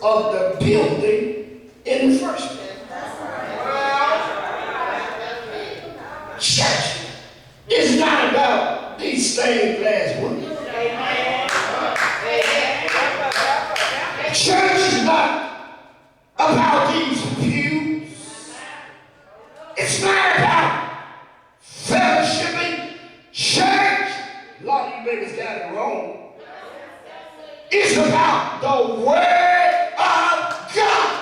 of the building in the first place. Church is not about these stained glass windows. Church is not about these pews. It's not about fellowshipping. Church, a lot of you babies got it wrong. It's about the Word of God.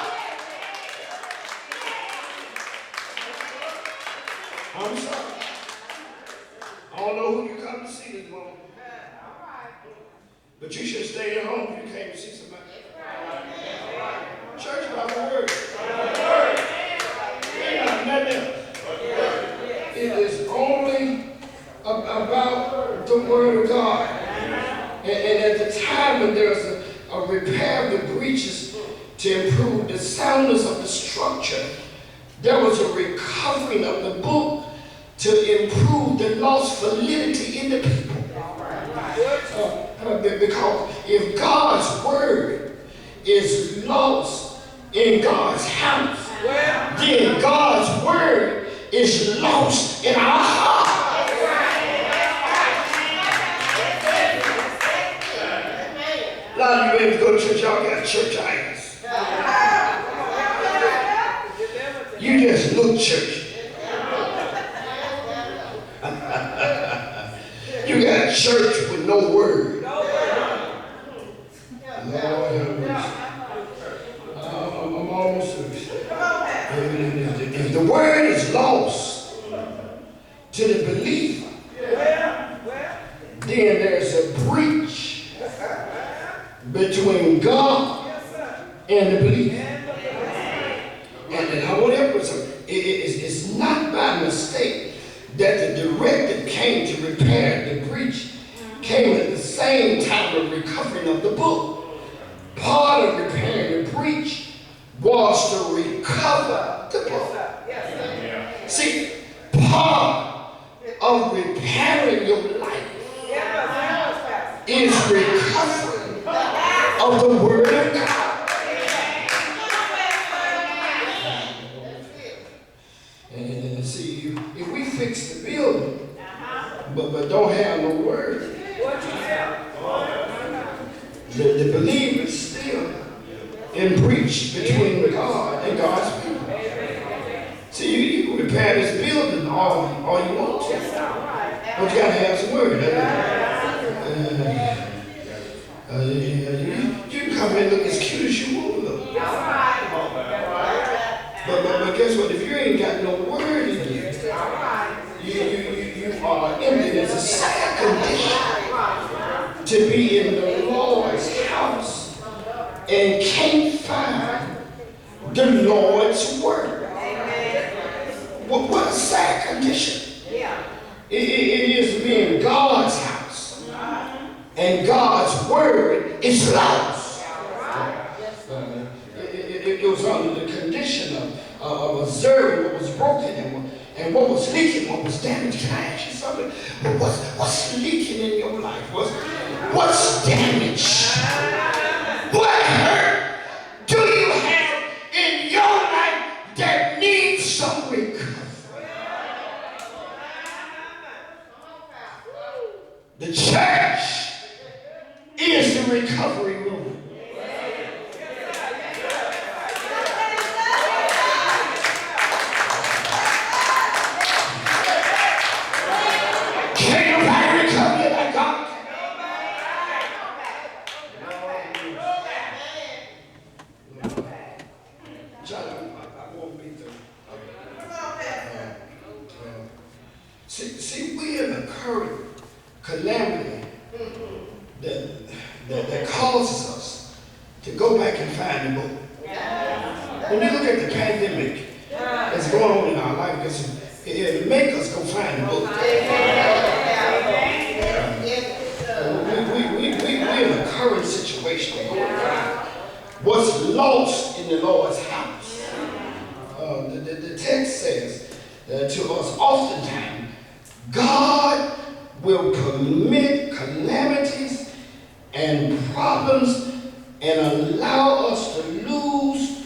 I'm sorry. I don't know who you come to see this morning. But you should stay at home if you came to see somebody. Church about the Word. Nothing else. It is only about the Word of God. And at the time when there was a repair of the breaches to improve the soundness of the structure, there was a recovering of the book to improve the lost validity in the people. Because if God's Word is lost in God's house, then God's Word is lost in our heart. A lot of you babies go to church, y'all got church eyes. You just look churchy. You got church with no word. Lord have mercy. I'm almost finished. If the word is lost to the believer, then there's a breach between God and the believer. And I want to emphasize, it's not by mistake that the directive came to repair the breach came at the same time of recovering of the book. Part of repairing the breach was to recover the book. See, part of repairing your life is recovery of the Word of God. And see, if we fix the building, but don't have no Word, the believer is still in breach between God and God's people. See, you can repair this building all you want to, but you got to have some Word. You can come in and look as cute as you want to look. But guess what? If you ain't got no Word in you, you are empty. There's a second condition to be in the Lord's house and can't find the Lord's Word. What a sad condition. It is to be in God's house and God's Word is lost. It was under the condition of observing what was broken and what was leaking, what was damaged. Can I ask you something? What's leaking in your life? What's damaged? What hurt do you have in your life that needs some recovery? The church is the recovery room. See, we're in a current calamity that causes us to go back and find the book. When you look at the pandemic that's going on in our life, it'll make us go find the book. We're in a current situation. What's lost in the Lord's house? The text says to us oftentimes, God will permit calamities and problems and allow us to lose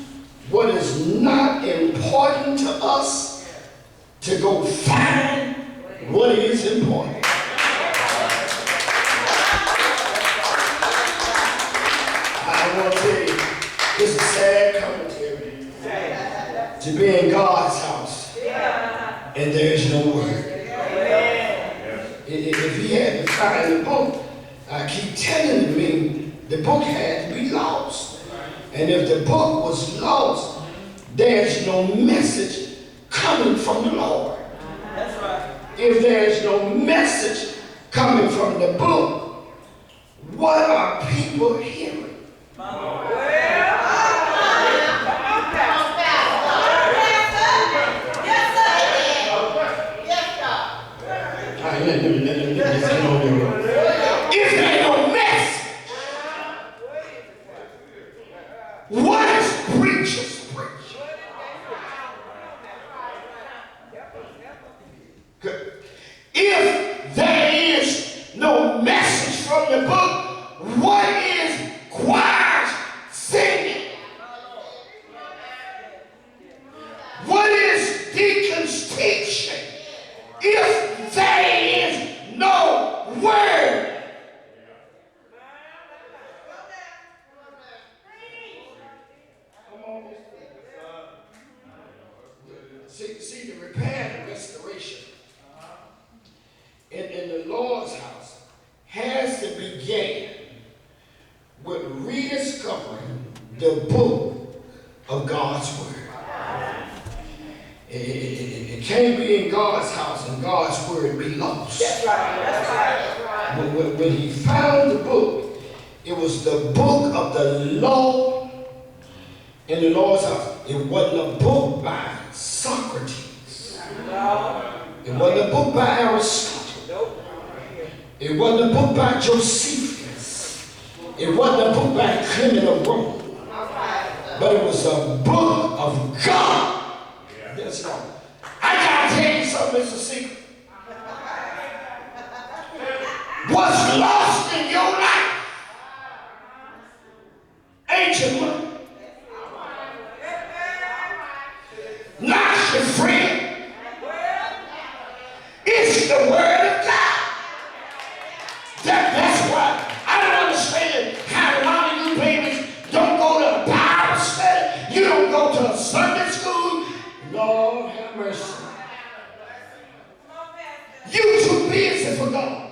what is not important to us to go find what is important. I want to tell you, it's a sad commentary to be in God's house and there is no word. If he had to find the book, I keep telling me the book had to be lost. And if the book was lost, there's no message coming from the Lord. That's right. If there's no message coming from the book, what are people hearing? If there ain't no message, what is preachers preach? If there is no message from the book, what is choirs singing? What is deacons teaching? If there is no word. See the repair and restoration in the Lord's house has to begin with rediscovering the book of God's word. It can't be in God's house and God's word be lost. That's right. That's right. But when he found the book, it was the book of the law in the Lord's house. It wasn't a book by Socrates. It wasn't a book by Aristotle. It wasn't a book by Josephus. It wasn't a book by Clement of Rome. But it was a book of God. That's all. I gotta tell you something, it's a secret. What's lost in your life ain't your money. Not your friend. It's the word of God. That's why I don't understand how a lot of you babies don't go to a Bible study. You don't go to a Sunday school. Lord have mercy. You too busy for God.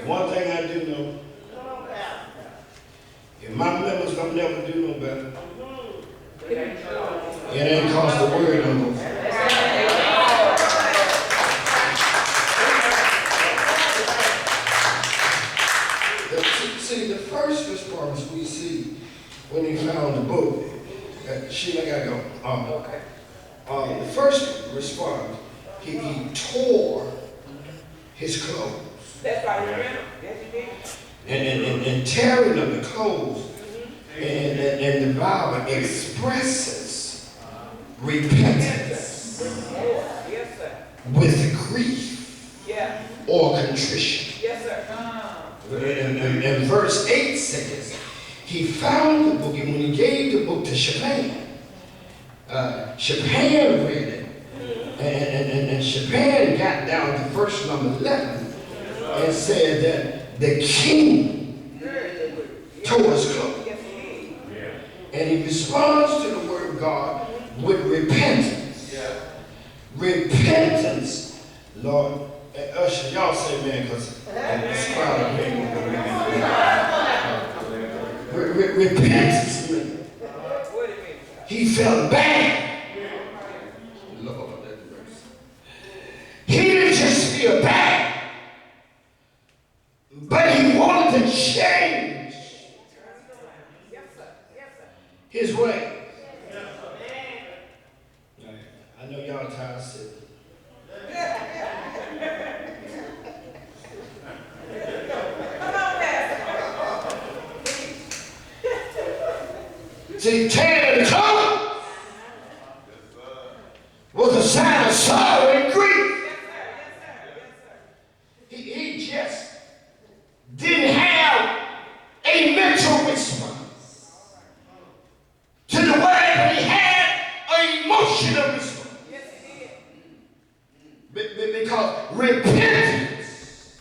One thing I do know, if my members don't never do no better, it ain't cost the word no more. See, the first response we see when he found the book, Sheila, I gotta go. The first response, he tore his clothes. That's right, remember? Yes, he did. And tearing of the clothes, and the Bible expresses repentance with grief or contrition. Yes, sir. And verse 8 says, he found the book, and when he gave the book to Shaphan, Shaphan read it, and Shaphan got down to verse number 11 and said that the king tore his clothes. And he responds to the word of God with repentance. Repentance, Lord. Usher, y'all say man, because it's crowd of men. Repentance. He felt bad. Lord, that mercy. He didn't just feel bad, but he wanted to change his way. I know y'all tired of sitting. See, tearing the clothes was a sign of sorrow and grief. He just didn't have a mental response to the word, but he had an emotional response. Because repentance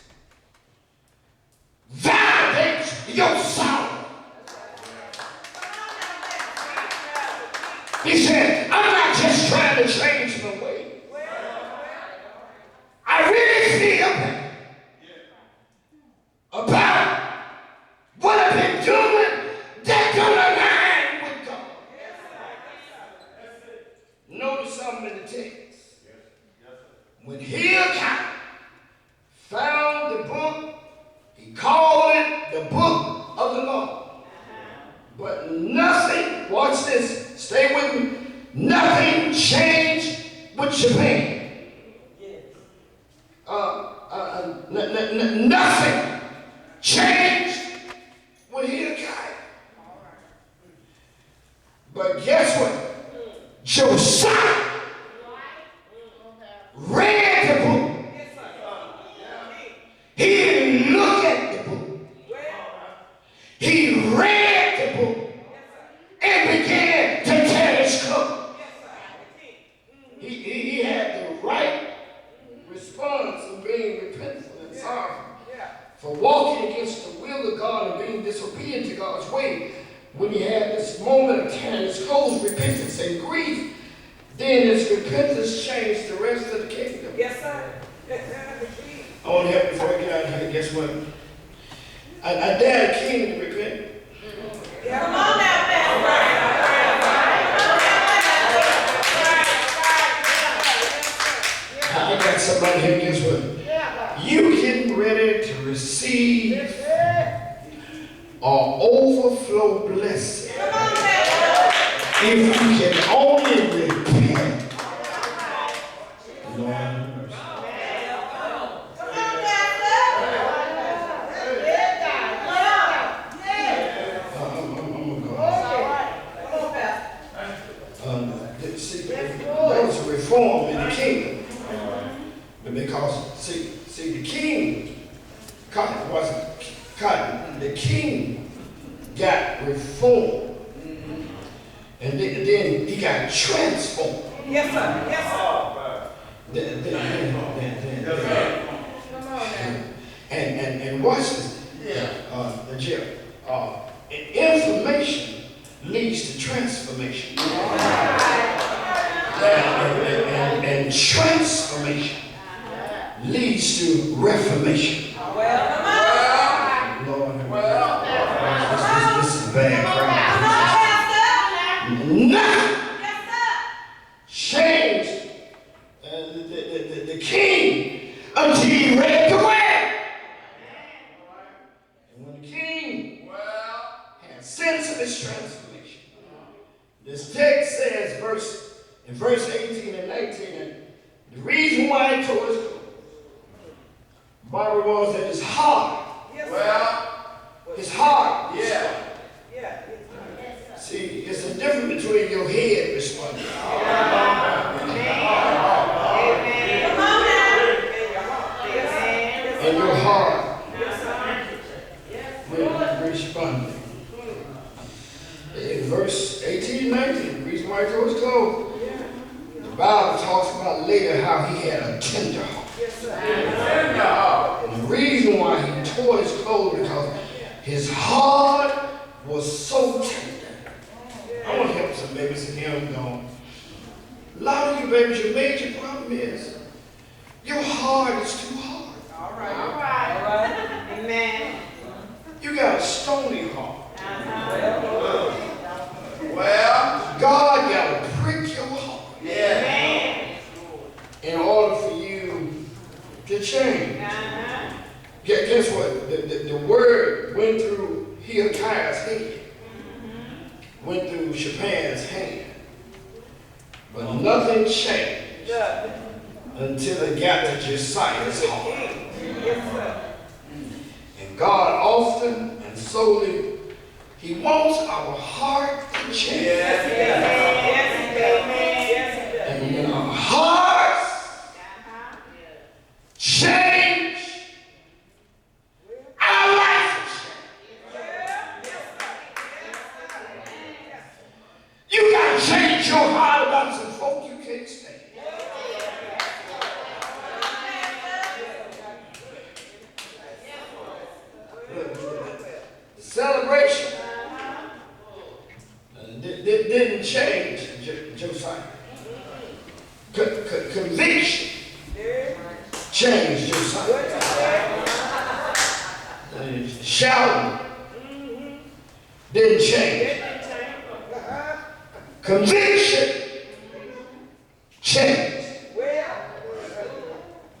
validates your sorrow. He said, I'm not just trying to change my way. I really feel bad about what I've been doing that don't align with God. Notice something in the text. When Hilkiah found the book, he called it the book of the law. But nothing, watch this, stay with me, nothing changed with Japan. Nothing changed with Hilkiah. But guess what? Josiah read the book. He didn't look at the book. He read the book and began to tear his coat. He had the right response of being repentful and sorry for walking against the will of God and being disobedient to God's way. When he had this moment of tearing his clothes, repentance and grief, then his repentance changed the rest of the kingdom. Yes, sir. I want to help you before I get out of here. Guess what? I dare the king to repent. Come on now, I got somebody here. Guess what? You getting ready to receive or overflow blessing. If you can only repent. Lord have mercy. See, there was a reform in the kingdom. Because, see, the king, the king got reformed. And then he got transformed. Yes, sir. Yes, sir. And watch this. Information leads to transformation. And transformation leads to reformation. Lord, this is bad crap. Nothing changed the king until he read the word. And when the king had sense of his transformation, this text says, in verse 18 and 19, and the reason why he tore his clothes, Bible was that his heart, his heart, see, it's a difference between your head responding and your heart responding. In verse 18 and 19, the reason why he tore his clothes, the Bible talks about later how he had a tender heart. And the reason why he tore his clothes because his heart was so tender. I want to help some babies in here. I'm going. A lot of you babies, your major problem is your heart is too hard. All right. Amen. You got a stony heart. Well, God got to prick your heart. In order for you to change. Guess what? The word went through Hilkiah's head. Went through Shaphan's hand. But nothing changed until it got to Josiah's heart. And God often and solely, he wants our heart to change. And when our Conviction changed your sight. Shouting didn't change. Conviction changed.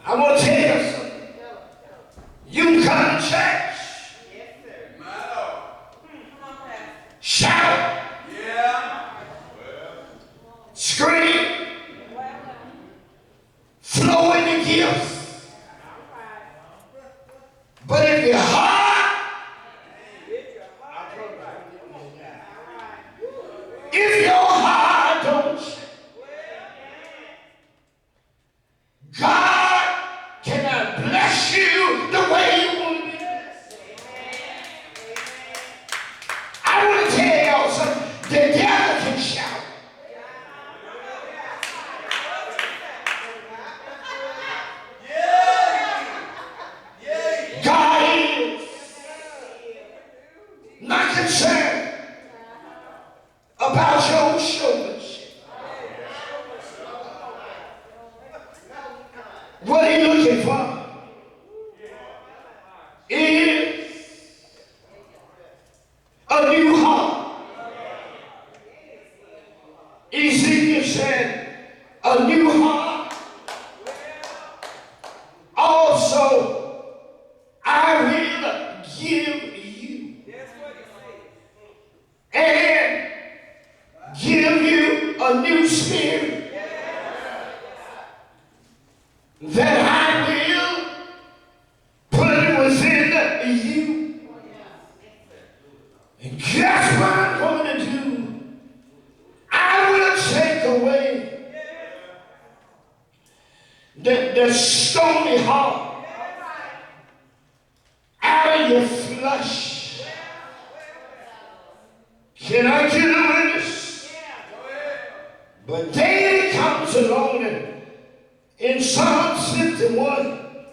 I want to tell you something. You can come to church, shout, scream, flow in the gifts. But if your heart, if your heart don't change, God cannot bless you the way you want to be blessed. I want to tell y'all something. The devil can shout. God is not concerned about your showmanship. What he looking for is a new heart. Ezekiel said, a new heart. Also, I will give you. And give you a new spirit. That I will put within you. And guess what I'm going to do? I will take away the stony heart out of your flesh. Can I get a witness? But David comes along and in Psalm 51,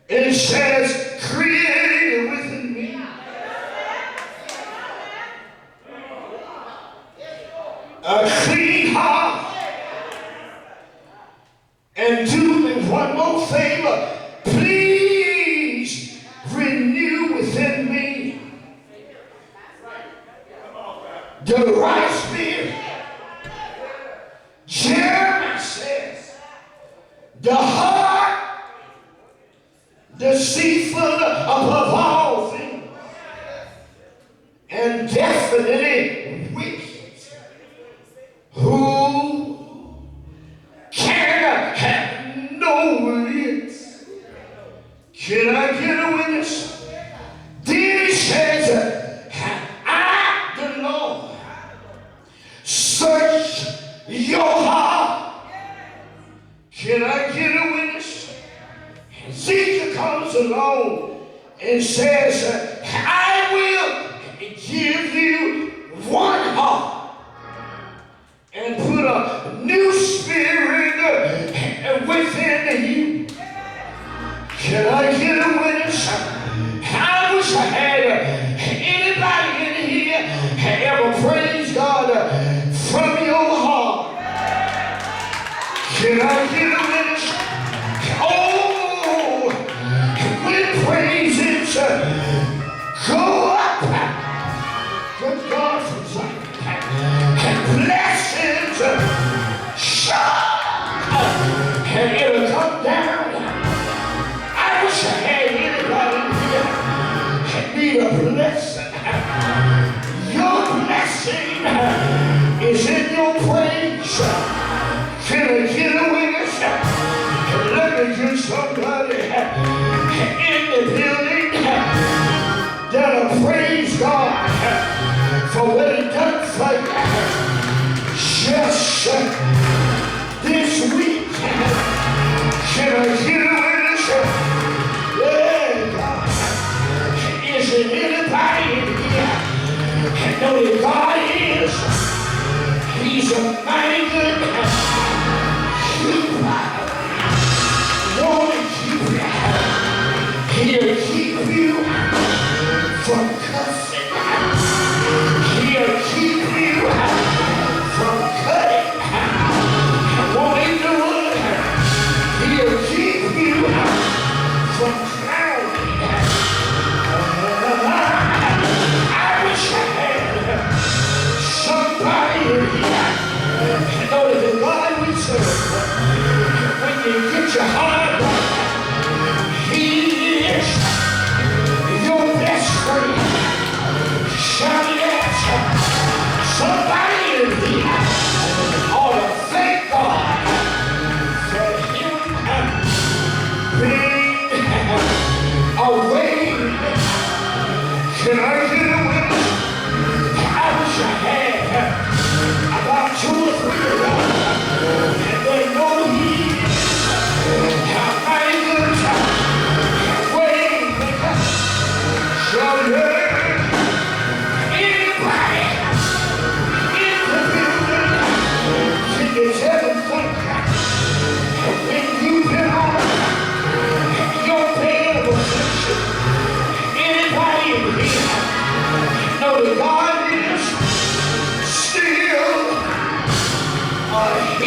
it says, create within me a clean heart, and do me one more favor. Please renew within me the right spirit. Jeremiah says, the heart deceitful above all things, and definitely wicked. Who can have no wits? Can I get a witness? Then he says, I, the Lord, search your heart. Can I get a witness? Ezekiel comes along and says, I will give you one heart and put a new spirit within you. Can I get a witness? I wish I had anybody in here ever praise God from your heart. Can I get a witness? Oh, when praises go up, good God from Zion, and blessings shout, and it'll come down. I wish I had anybody in here need a blessing. Your blessing is in your praise. Can I get a witness? Let me get somebody in the building that'll praise God for what he done for you just this week. Can I get a witness? Yeah, God. Is there anybody in here know that God is? He's a mighty good keeper. Won't keep you. He'll keep you from cussing. He'll keep you from cutting.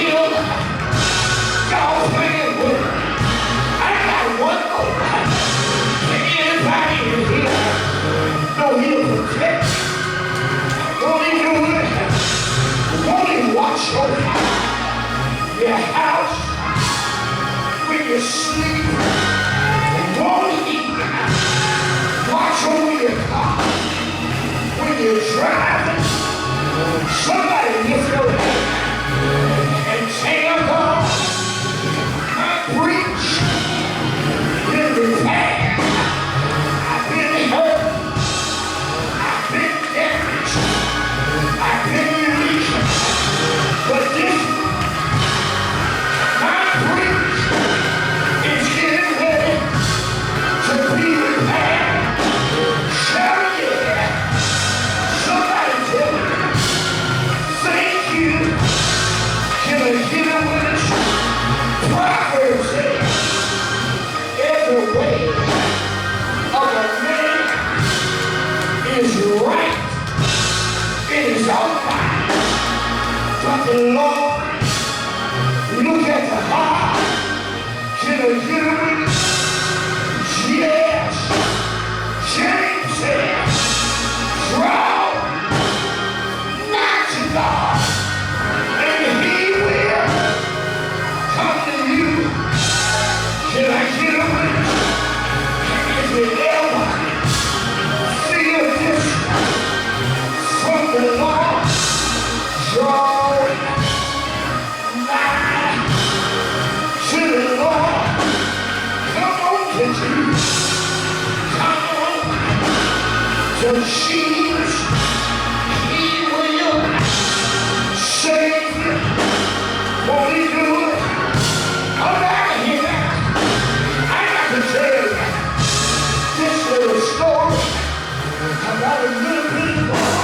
healed. Y'all playing with it. I got one more. Anybody in here know he'll protect you? Won't he do it? Won't he watch over your house when you sleep? Won't he watch over your car when you're driving? Somebody lift your hand and tell God, my breach been repaired. I've been hurt. I've been damaged. I've been released. But this, my breach is getting ready to be repaired. Shout yeah. Somebody tell me, thank you. Can I get it with us? Proverbs says, every way of a man is right in his own mind. But the Lord, look at the heart. Can I get it with us? Yes. James says, draw nigh to God, and he will come to you. Can I get it with us? If you ever feel distant from the Lord, draw nigh to the Lord. Come on to Jesus. Come on to Jesus. He will save you. Won't he do it? Come back here. I got to tell you this little story about a little bitty boy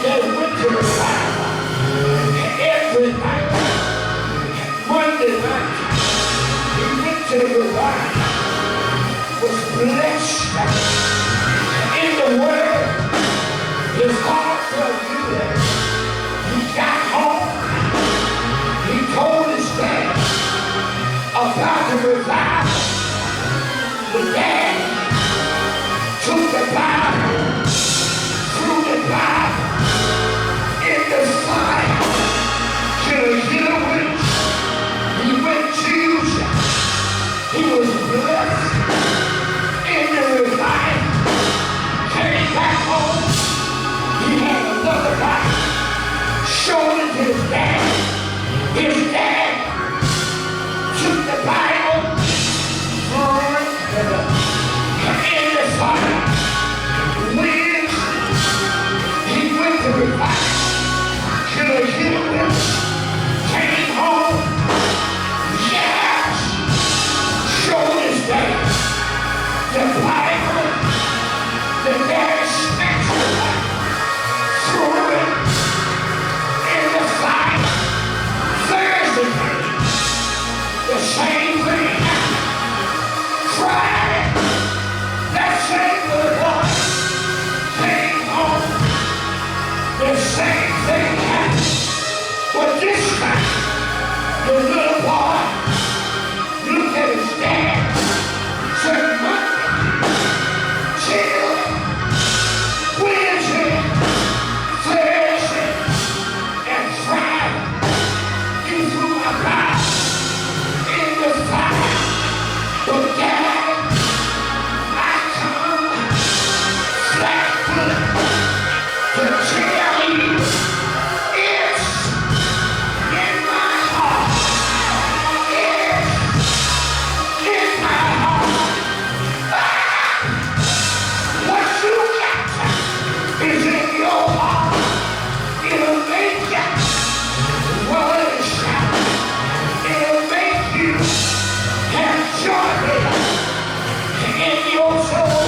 that went to the Bible every night. Monday night, he went to the revival, was blessed in the word. His heart felt good. He got home. He told his dad about the revival. The dad took the Bible, threw the Bible in the fire. Can I get a witness? He went Tuesday. He was blessed in the revival. Came back home. He had another Bible. Showed it to his dad. His dad took the Bible, threw it in the fire. Wednesday, he went to revival. Can I get a witness? Came home. Yes. Showed his dad the Bible. The dad snatched it, threw it in the fire. Thursday night, the same thing happened. Friday, that same little boy came home. The same thing happened. But this time, the little boy looked at his dad, said, Monday, Tuesday, Wednesday, Thursday, and Friday, you threw my Bible in the fire. But Dad, I come flat-footed to tell you it's in my heart. It's in my heart. What you got is in your heart. It'll make you run and shout. It'll make you have joy in your soul.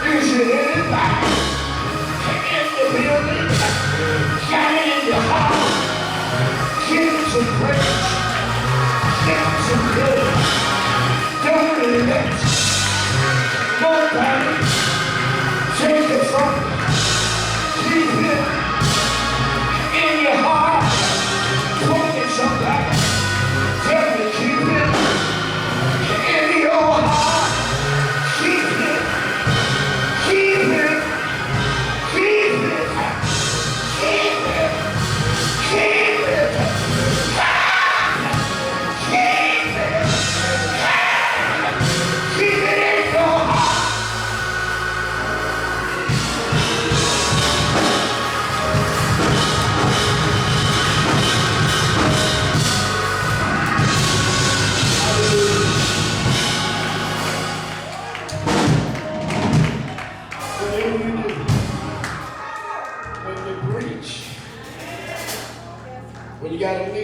Is it anybody in the building? Got it in your heart. Give it some praise. Give it some good. Don't let nobody take it from you. Keep it in your heart. Point it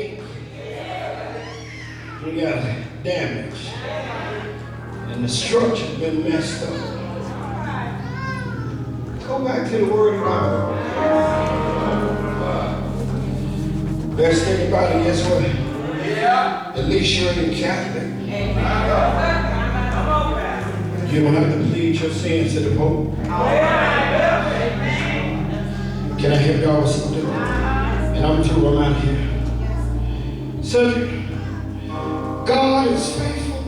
leak. We got damage. And the structure's been messed up. Go back to the Word of God. Best thing about it, guess what? At least you're in Catholic. You don't have to plead your sins to the Pope. Can I help y'all with something? And I'm through, I'm out here. Cedric, God is faithful.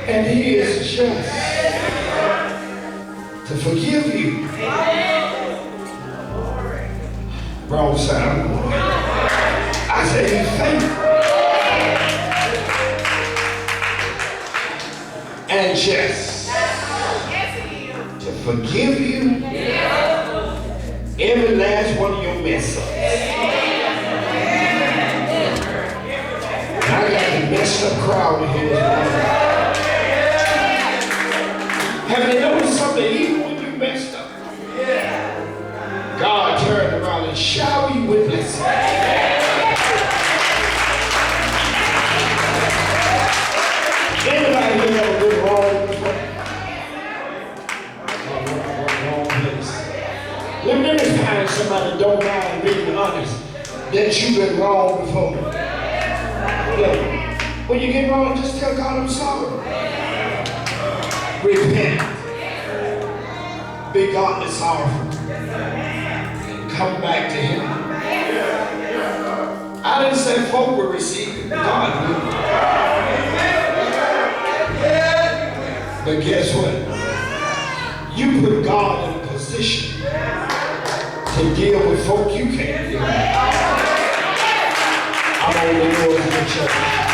And He is just to forgive you. Wrong side. I said He's faithful. And just to forgive you every last one of your mess ups. I got the messed up crowd in here this morning. Have you noticed something? Even when you messed up, God turned around and showered you with blessings. Anybody here ever been wrong before? Wrong place. Let me find somebody that don't mind being honest that you've been wrong before. Look, when you get wrong, just tell God I'm sorry. Repent. Be godly sorrowful. And come back to Him. I didn't say folk will receive it. God will. But guess what? You put God in a position to deal with folk you can't deal with. I'm on the doors of the church.